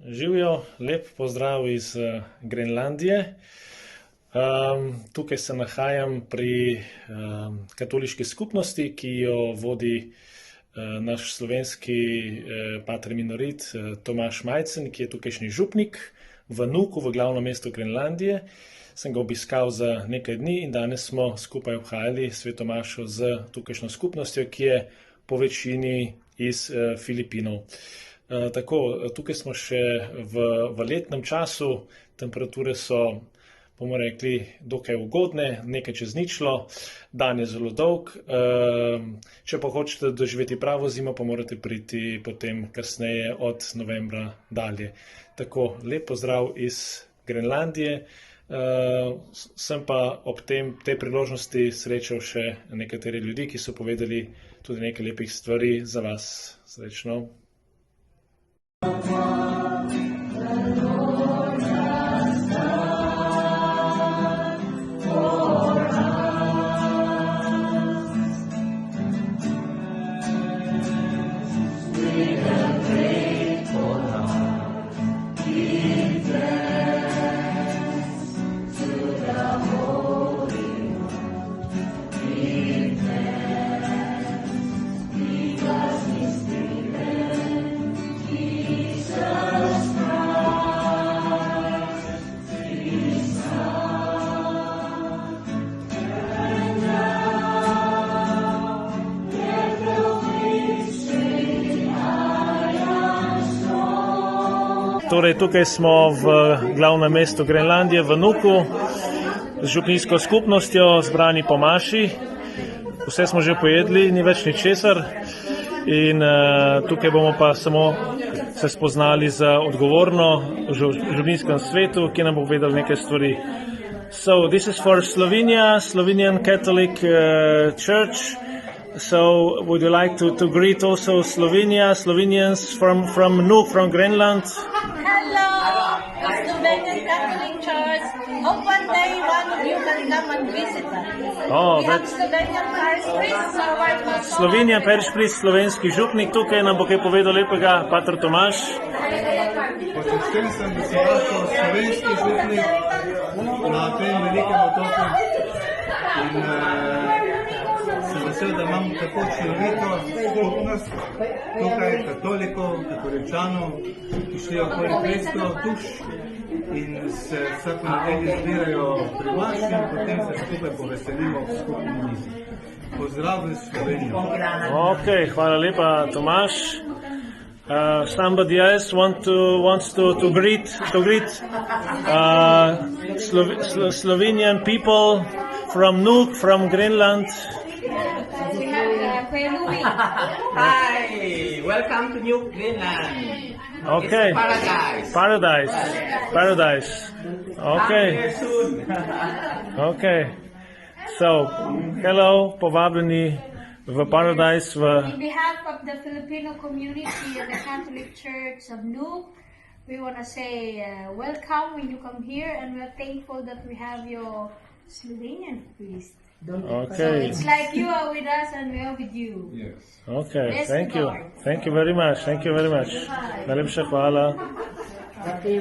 Živijo, lep pozdrav iz Grenlandije. Tukaj se nahajam pri katoliški skupnosti, ki jo vodi naš slovenski pater minorit Tomaž Majcen, ki je tukajšnji župnik v Nuuku, v glavnem mestu Grenlandije. Sem ga obiskal za nekaj dni in danes smo skupaj obhajali sveto mašo z tukajšnjo skupnostjo, ki je po večini iz Filipinov. Tukaj smo še v letnem času, temperature so, bomo rekli, dokaj ugodne, nekaj čez ničlo, dan je zelo dolg. Če pa hočete doživeti pravo zimo, pa morate priti potem kasneje od novembra dalje. Tako, lep pozdrav iz Grenlandije. Sem pa ob tej priložnosti srečal še nekatere ljudi, ki so povedali tudi nekaj lepih stvari za vas. Srečno! Torej, tukaj smo v glavnem mestu Grenlandije, v Nuuku, z župnijsko skupnostjo, zbrani po maši. Vse smo že pojedli, ni več ničesar. In tukaj bomo pa samo se spoznali za odgovorno v župnijskem svetu, ki nam bo povedal nekaj stvari. So, this is for Slovenia, Slovenian Catholic Church. So, would you like to greet also Slovenia, Slovenians from Nuuk, from Greenland? Hello, Slovenian Catholic Church. Hope one day one of you can come and visit us. Oh, we have Slovenian parish priest, Slovenian parish priest, slovenski župnik, tukaj nam bo kaj povedal lepega, pater Tomaž. Počaščen sem, da sem lahko slovenski župnik na tem velikem otoku in sem vesel, da imam tako človeko skupnost tukaj, katolikov, katoličanov, ki šli okoli 200 duš in se vsako nedeljo zbirajo pri maši in potem se skupaj poveselimo v skupni mizi. Pozdrav iz Slovenije. Ok, hvala lepa, Tomaž. Somebody else wants to greet Slovenian people from Nuuk, from Greenland. We have Louis. Hi, welcome to New Greenland. Okay. It's Paradise. Okay. Come soon. Okay. So, hello, povabljeni v Paradise. On behalf of the Filipino community of the Catholic Church of Nuuk, we want to say welcome when you come here, and we're thankful that we have your Slovenian priest. Okay. So it's like you are with us and we are with you. Yes. Okay, Bless thank the you. Lord. Thank you very much. Thank you very much. Najlepša hvala. We